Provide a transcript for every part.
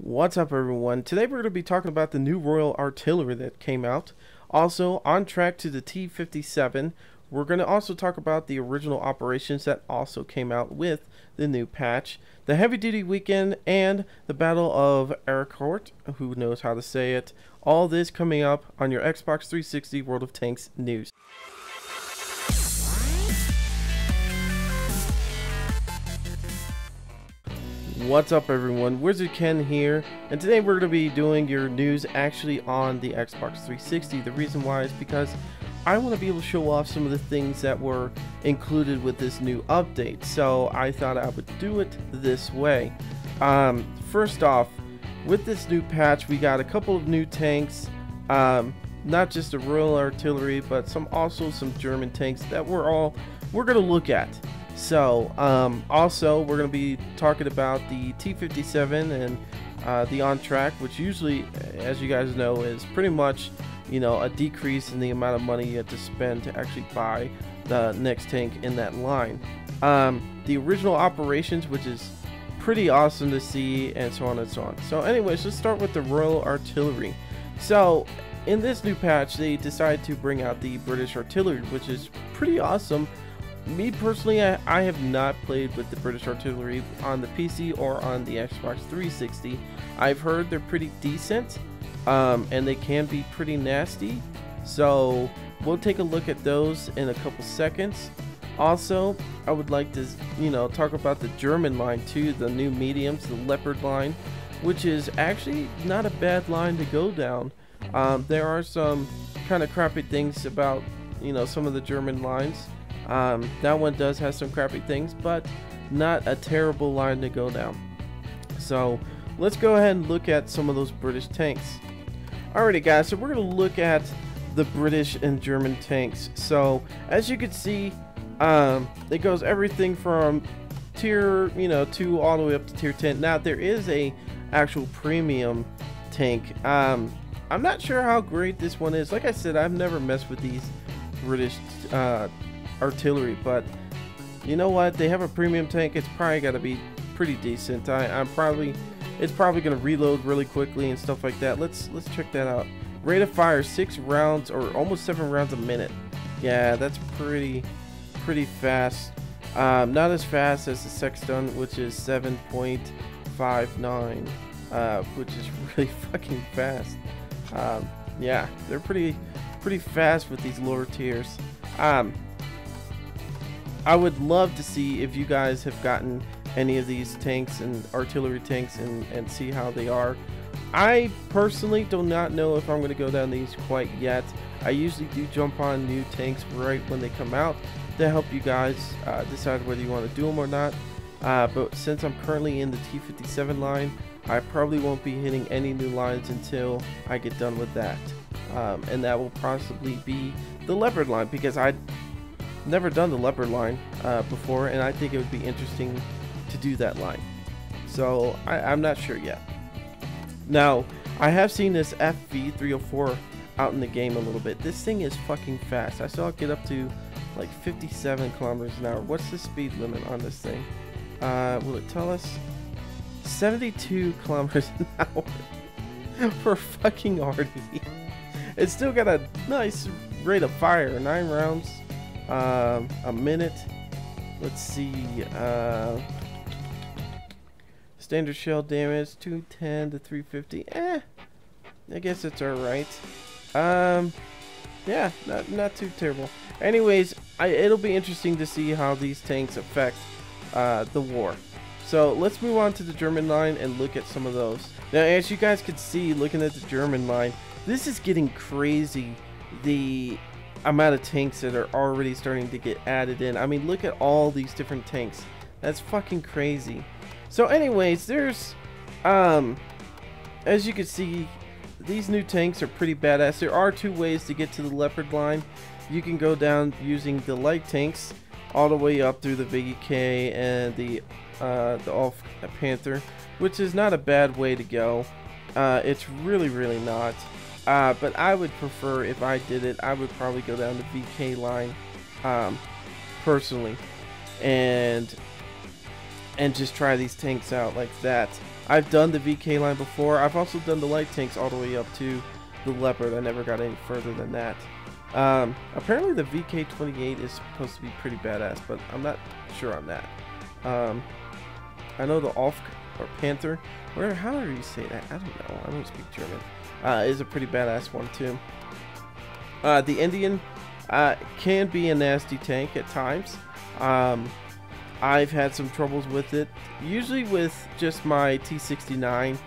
What's up, everyone? Today we're going to be talking about the new Royal Artillery that came out. Also, on track to the T-57. We're going to also talk about the original operations that also came out with the new patch, the Heavy Duty Weekend, and the Battle of Aracourt, who knows how to say it. All this coming up on your Xbox 360 World of Tanks news. What's up, everyone? WizardKen here, and today we're going to be doing your news actually on the Xbox 360. The reason why is because I want to be able to show off some of the things that were included with this new update, so I thought I would do it this way. First off, with this new patch, we got a couple of new tanks, not just the Royal Artillery, but also some German tanks that we're going to look at. So, also, we're going to be talking about the T-57 and the on track, which usually, as you guys know, is pretty much, you know, a decrease in the amount of money you have to spend to actually buy the next tank in that line. The original operations, which is pretty awesome to see, and so on and so on. So anyways, let's start with the Royal Artillery. So, in this new patch, they decided to bring out the British Artillery, which is pretty awesome. Me personally, I have not played with the British Artillery on the PC or on the Xbox 360. I've heard they're pretty decent, and they can be pretty nasty. So we'll take a look at those in a couple seconds. Also, I would like to, you know, talk about the German line too, the new mediums, the Leopard line, which is actually not a bad line to go down. There are some kind of crappy things about, you know, some of the German lines. That one does have some crappy things, but not a terrible line to go down. So let's go ahead and look at some of those British tanks. Alrighty guys, so we're going to look at the British and German tanks. So as you can see, it goes everything from tier 2 all the way up to tier 10. Now there is a actual premium tank. I'm not sure how great this one is. Like I said, I've never messed with these British artillery, but you know what, they have a premium tank. It's probably got to be pretty decent. It's probably going to reload really quickly and stuff like that. Let's check that out. Rate of fire 6 rounds or almost 7 rounds a minute. Yeah, that's pretty fast. Not as fast as the Sexton, which is 7.59, which is really fucking fast. Yeah, they're pretty fast with these lower tiers. I would love to see if you guys have gotten any of these tanks and artillery tanks and see how they are. I personally do not know if I'm going to go down these quite yet. I usually do jump on new tanks right when they come out to help you guys decide whether you want to do them or not. But since I'm currently in the T-57 line, I probably won't be hitting any new lines until I get done with that. And that will possibly be the Leopard line, because I'd never done the Leopard line before, and I think it would be interesting to do that line. So I'm not sure yet. Now, I have seen this FV304 out in the game a little bit. This thing is fucking fast. I saw it get up to like 57 kilometers an hour. What's the speed limit on this thing? Will it tell us? 72 kilometers an hour for fucking RD. It's still got a nice rate of fire, 9 rounds a minute. Let's see, standard shell damage 210 to 350. I guess it's alright. Yeah, not too terrible. Anyways, it'll be interesting to see how these tanks affect the war. So let's move on to the German line and look at some of those. Now, as you guys can see, looking at the German line, this is getting crazy, the amount of tanks that are already starting to get added in. I mean, look at all these different tanks. That's fucking crazy. So anyways, there's as you can see, these new tanks are pretty badass. There are 2 ways to get to the Leopard line. You can go down using the light tanks all the way up through the WOT and the Alf Panther, which is not a bad way to go. It's really not. But I would prefer, if I did it, I would probably go down the VK line personally. And and just try these tanks out like that. I've done the VK line before. I've also done the light tanks all the way up to the Leopard. I never got any further than that. Apparently the VK-28 is supposed to be pretty badass, but I'm not sure on that. I know the Olf or Panther, how do you say that? I don't know. I don't speak German. Is a pretty badass one too. The Indian can be a nasty tank at times. I've had some troubles with it, usually with just my T69,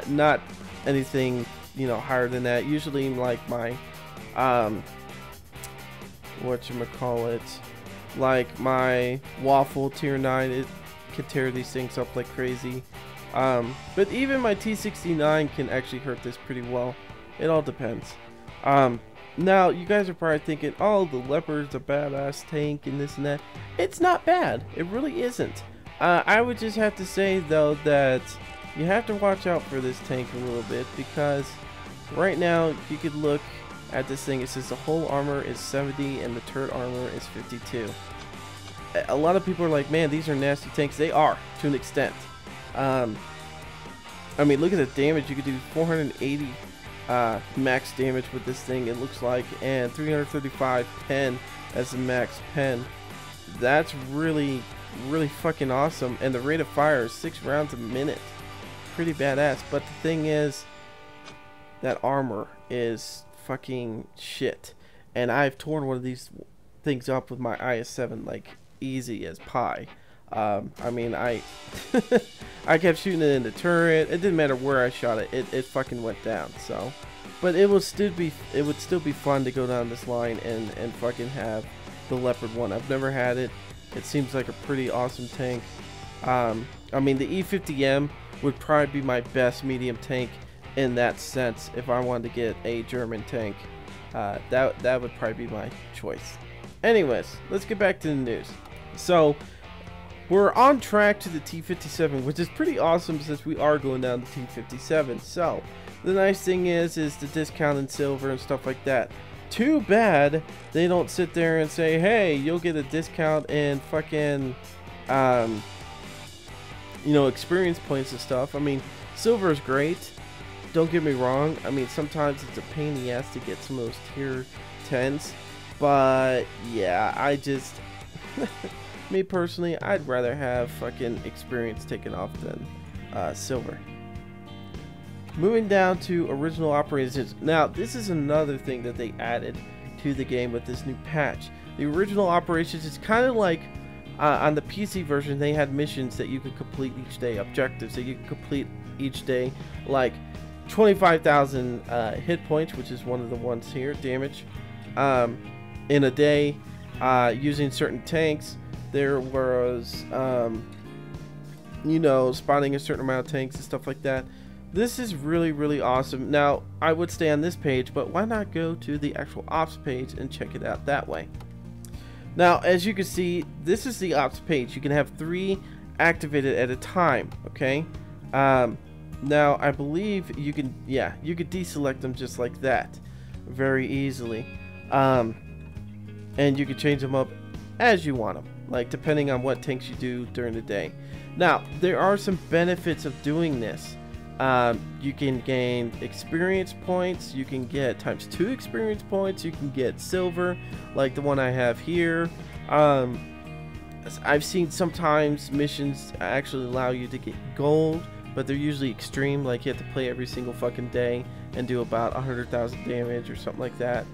not anything, you know, higher than that. Usually like my whatchamacallit, like my Waffle tier 9, it can tear these things up like crazy. But even my T69 can actually hurt this pretty well. It all depends. Now you guys are probably thinking, oh, the Leopard's a badass tank and this and that. It's not bad, it really isn't. I would just have to say though that you have to watch out for this tank a little bit, because right now you could look at this thing. It says the whole armor is 70 and the turret armor is 52. A lot of people are like, man, these are nasty tanks. They are, to an extent. I mean, look at the damage. You could do 480 max damage with this thing, it looks like, and 335 pen as the max pen. That's really fucking awesome. And the rate of fire is 6 rounds a minute. Pretty badass. But the thing is, that armor is fucking shit, and I've torn one of these things up with my IS-7 like easy as pie. I mean, I kept shooting it in the turret. It didn't matter where I shot it. It fucking went down. So, but it would still be fun to go down this line and fucking have the Leopard 1. I've never had it. It seems like a pretty awesome tank. I mean, the E50M would probably be my best medium tank in that sense. If I wanted to get a German tank, that would probably be my choice. Anyways, let's get back to the news. So we're on track to the T57, which is pretty awesome since we are going down the T57. So the nice thing is the discount in silver and stuff like that. Too bad they don't sit there and say, hey, you'll get a discount in fucking you know, experience points and stuff. I mean, silver is great, don't get me wrong. I mean, sometimes it's a pain in the ass to get some of those tier 10s, but yeah, I just me personally, I'd rather have fucking experience taken off than silver. Moving down to original operations. Now, this is another thing that they added to the game with this new patch. The original operations is kind of like on the PC version, they had missions that you could complete each day, objectives that you could complete each day, like 25,000 hit points, which is one of the ones here, damage, in a day, using certain tanks. There was, you know, spotting a certain amount of tanks and stuff like that. This is really awesome. Now, I would stay on this page, but why not go to the actual ops page and check it out that way? Now, as you can see, this is the ops page. You can have 3 activated at a time, okay? Now, I believe you can, yeah, you could deselect them just like that very easily. And you can change them up as you want them, like depending on what tanks you do during the day. Now, there are some benefits of doing this. You can gain experience points, you can get ×2 experience points, you can get silver like the one I have here. I've seen sometimes missions actually allow you to get gold, but they're usually extreme, like you have to play every single fucking day and do about 100,000 damage or something like that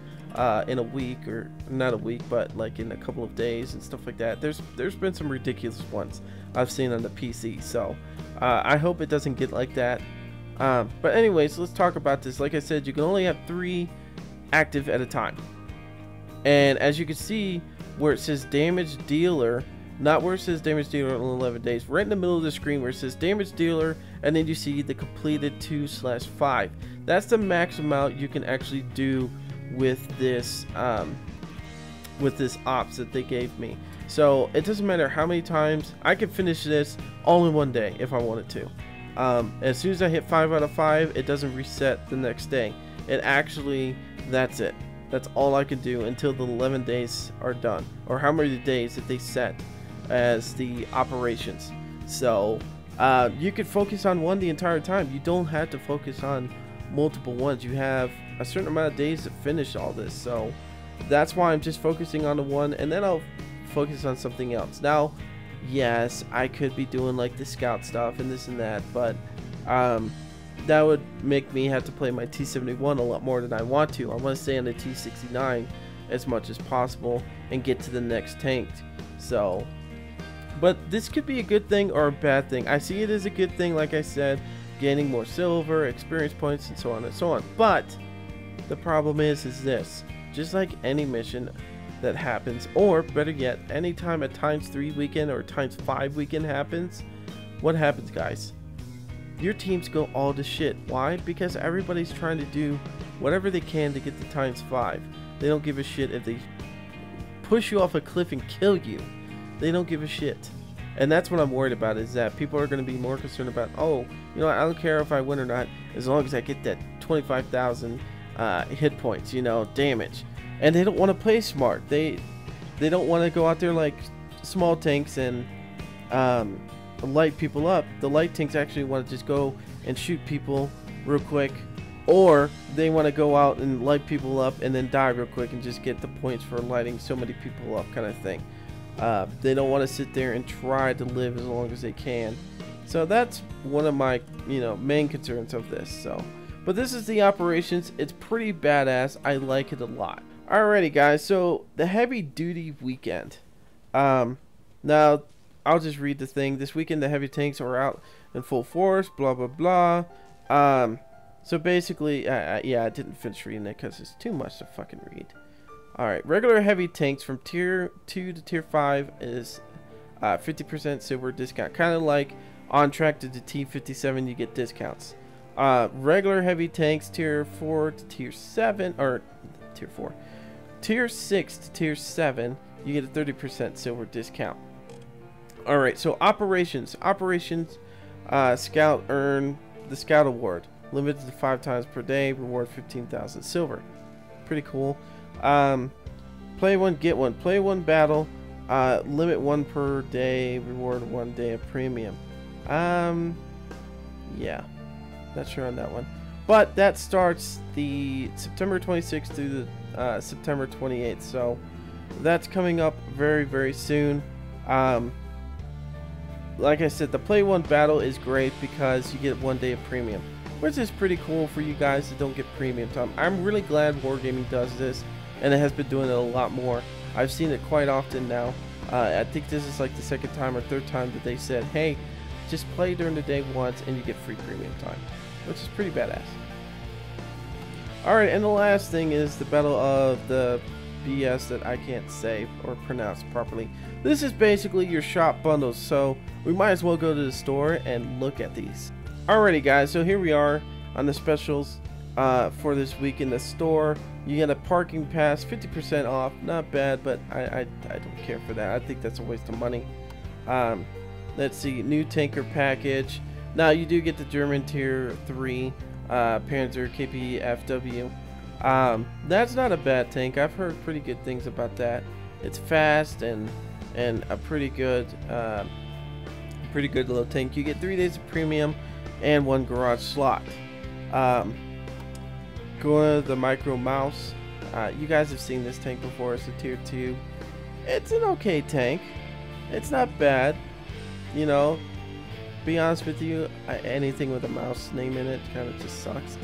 in a week, or not a week, but like in a couple of days and stuff like that. There's been some ridiculous ones I've seen on the PC, so I hope it doesn't get like that. But anyways, let's talk about this. Like I said, you can only have 3 active at a time, and as you can see where it says damage dealer, not where it says damage dealer in 11 days, right in the middle of the screen where it says damage dealer, and then you see the completed 2/5. That's the max amount you can actually do with this ops that they gave me. So it doesn't matter how many times I can finish this all in one day if I wanted to. As soon as I hit 5 out of 5, it doesn't reset the next day. It actually, that's it. That's all I can do until the 11 days are done, or how many days that they set as the operations. So you could focus on one the entire time. You don't have to focus on multiple ones. You have a certain amount of days to finish all this, so that's why I'm just focusing on the one, and then I'll focus on something else. Now, yes, I could be doing like the scout stuff and this and that, but that would make me have to play my T71 a lot more than I want to. I want to stay on the T69 as much as possible and get to the next tank. So, but this could be a good thing or a bad thing. I see it as a good thing, like I said, gaining more silver, experience points, and so on and so on. But the problem is this: just like any mission that happens, or better yet, anytime a ×3 weekend or ×5 weekend happens, what happens, guys? Your teams go all to shit. Why? Because everybody's trying to do whatever they can to get the ×5. They don't give a shit if they push you off a cliff and kill you. They don't give a shit. And that's what I'm worried about, is that people are going to be more concerned about, oh, you know, I don't care if I win or not, as long as I get that 25,000 hit points, you know, damage. And they don't want to play smart. They don't want to go out there like small tanks and light people up. The light tanks actually want to just go and shoot people real quick, or they want to go out and light people up and then die real quick and just get the points for lighting so many people up, kind of thing. They don't want to sit there and try to live as long as they can. So that's one of my, you know, main concerns of this. So, but this is the operations. It's pretty badass. I like it a lot. Alrighty, guys. So the heavy duty weekend. Now I'll just read the thing. This weekend the heavy tanks are out in full force. Blah blah blah. So basically, yeah, I didn't finish reading it because it's too much to fucking read. Alright, regular heavy tanks from tier 2 to tier 5 is 50% silver discount. Kind of like on track to the T57, you get discounts. Regular heavy tanks tier 4 to tier 7, or tier 4, tier 6 to tier 7, you get a 30% silver discount. Alright, so operations. Scout earn the Scout Award. Limited to 5 times per day, reward 15,000 silver. Pretty cool. Play one, get one. Play one battle, limit 1 per day, reward 1 day of premium. Yeah, not sure on that one, but that starts the September 26th through the September 28th, so that's coming up very, very soon. Like I said, the play one battle is great because you get 1 day of premium, which is pretty cool for you guys that don't get premium time. I'm really glad Wargaming does this, and it has been doing it a lot more. I've seen it quite often now. I think this is like the 2nd time or 3rd time that they said, hey, just play during the day once and you get free premium time, which is pretty badass. Alright, and the last thing is the Battle of the BS that I can't say or pronounce properly. This is basically your shop bundles, so we might as well go to the store and look at these. Alrighty, guys, so here we are on the specials for this week in the store. You get a parking pass, 50% off. Not bad, but I don't care for that. I think that's a waste of money. Let's see, new tanker package. Now you do get the German tier 3 Panzer KPFW. That's not a bad tank. I've heard pretty good things about that. It's fast and a pretty good little tank. You get 3 days of premium and 1 garage slot. Go to the Micro Mouse. You guys have seen this tank before. It's a tier 2. It's an okay tank. It's not bad. You know, be honest with you, anything with a mouse name in it kind of just sucks.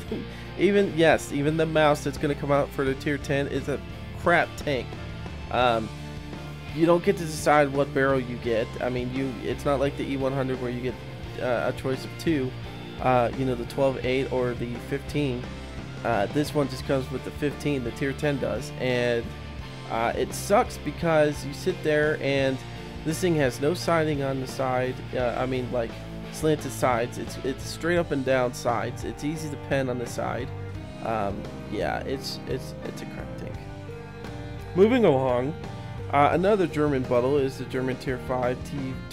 even the mouse that's going to come out for the tier 10 is a crap tank. You don't get to decide what barrel you get. I mean, it's not like the E100 where you get a choice of 2. You know, the 12-8 or the 15. This one just comes with the 15, the tier 10 does, and it sucks because you sit there and this thing has no siding on the side. I mean, like slanted sides. It's straight up and down sides. It's easy to pen on the side. Yeah, it's a crap tank. Moving along, another German bundle is the German tier 5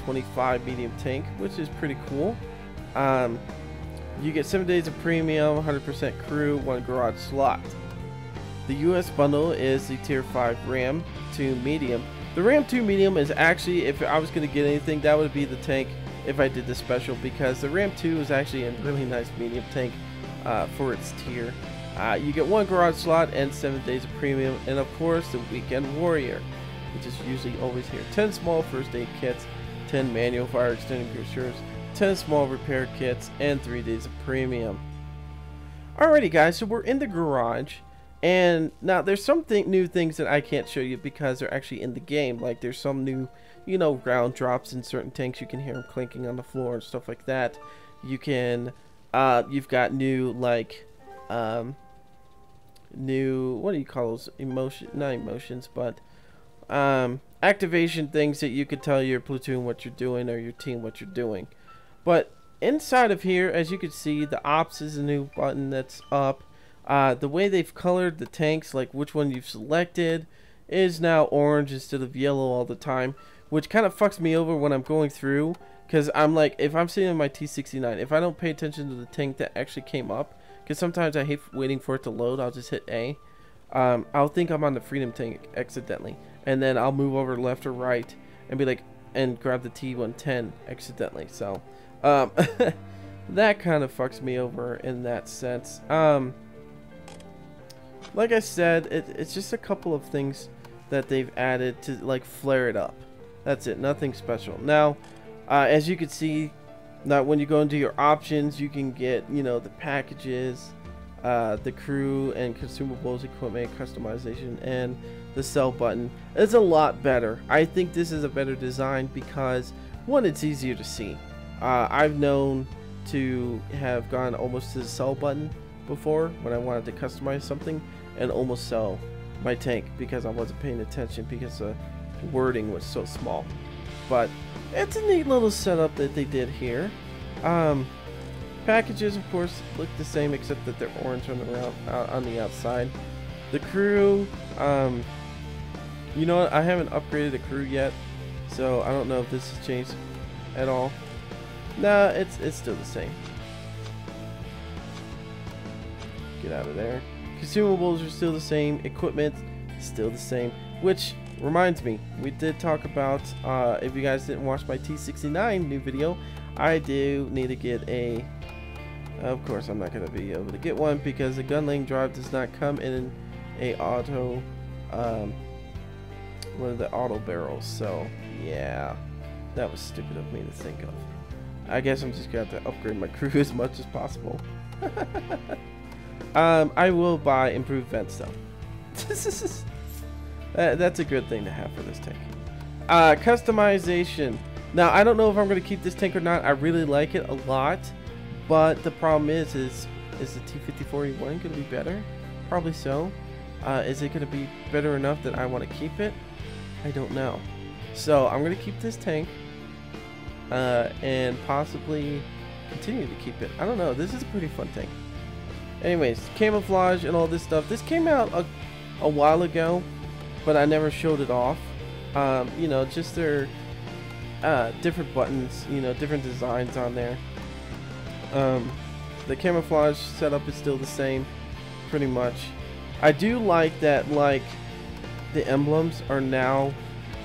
T25 medium tank, which is pretty cool. You get 7 days of premium, 100% crew, 1 garage slot. The US bundle is the tier 5 Ram 2 medium. The Ram 2 medium is actually, if I was going to get anything, that would be the tank if I did the special, because the Ram 2 is actually a really nice medium tank for its tier. You get 1 garage slot and 7 days of premium, and of course the Weekend Warrior, which is usually always here. 10 small first aid kits, 10 manual fire extinguishers, 10 small repair kits, and 3 days of premium. Alrighty guys, so we're in the garage, and now there's some new things that I can't show you because they're actually in the game. Like there's some new, you know, round drops in certain tanks. You can hear them clinking on the floor and stuff like that. You can, you've got new, like, new, what do you call those? Not emotions, but activation things that you could tell your platoon what you're doing or your team what you're doing. But inside of here, as you can see, the ops is a new button that's up. The way they've colored the tanks, like which one you've selected, is now orange instead of yellow all the time, which kind of fucks me over when I'm going through, because I'm like, if I'm sitting in my T69, if I don't pay attention to the tank that actually came up, because sometimes I hate waiting for it to load, I'll just hit A. I'll think I'm on the Freedom tank accidentally, and then I'll move over left or right and be like, and grab the T110 accidentally. So that kind of fucks me over in that sense. Like I said, it's just a couple of things that they've added to like flare it up. That's it, nothing special. Now, as you can see, now when you go into your options, you can get, you know, the packages, the crew and consumables, equipment, customization, and the sell button. It's a lot better. I think this is a better design because, one, it's easier to see. I've known to have gone almost to the sell button before when I wanted to customize something and almost sell my tank because I wasn't paying attention because the wording was so small. But it's a neat little setup that they did here. Packages, of course, look the same except that they're orange on the outside. The crew, you know what? I haven't upgraded the crew yet, so I don't know if this has changed at all. Nah, it's still the same. Get out of there. Consumables are still the same. Equipment still the same. Which reminds me, we did talk about, if you guys didn't watch my T69 new video, I do need to get a, of course I'm not going to be able to get one because the gun lane drive does not come in a auto, one of the auto barrels. So yeah, that was stupid of me to think of. I guess I'm just going to have to upgrade my crew as much as possible. I will buy improved vents though. That's a good thing to have for this tank. Customization. Now I don't know if I'm going to keep this tank or not. I really like it a lot, but the problem is the T54E1 going to be better? Probably so. Is it going to be better enough that I want to keep it? I don't know. So I'm going to keep this tank and possibly continue to keep it. I don't know. This is a pretty fun tank. Anyways, camouflage and all this stuff. This came out a while ago, but I never showed it off. You know, just their different buttons, you know, different designs on there. The camouflage setup is still the same, pretty much. I do like that, like, the emblems are now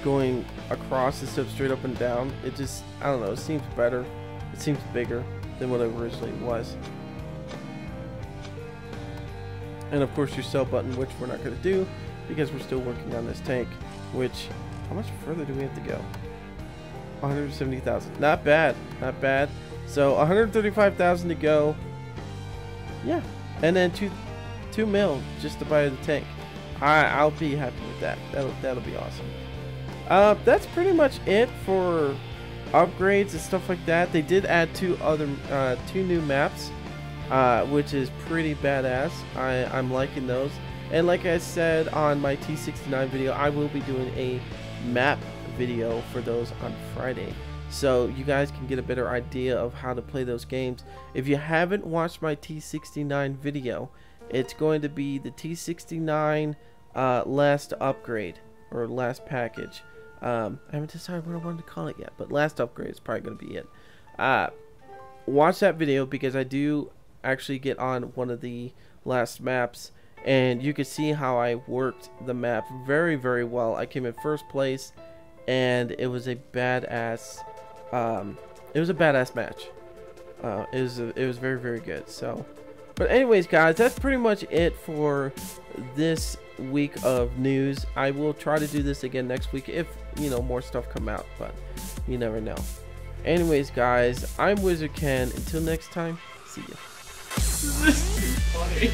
going across instead of straight up and down. It just, I don't know, it seems better. It seems bigger than what it originally was. And of course your sell button, which we're not going to do because we're still working on this tank, which, how much further do we have to go? 170,000. Not bad, not bad. So 135,000 to go. Yeah, and then 2 mil just to buy the tank. I'll be happy with that. That'll be awesome. That's pretty much it for upgrades and stuff like that. They did add two new maps, which is pretty badass. I'm liking those. And like I said on my T69 video, I will be doing a map video for those on Friday, so you guys can get a better idea of how to play those games. If you haven't watched my T69 video, it's going to be the T69 last upgrade or last package. I haven't decided what I wanted to call it yet, but last upgrade is probably going to be it. Watch that video because I do actually get on one of the last maps, and you can see how I worked the map very, very well. I came in first place, and it was a badass it was a badass match. It was very, very good. So, but anyways, guys, that's pretty much it for this week of news. I will try to do this again next week if, you know, more stuff come out, but you never know. Anyways, guys, I'm WizardKen. Until next time, see ya. This is funny.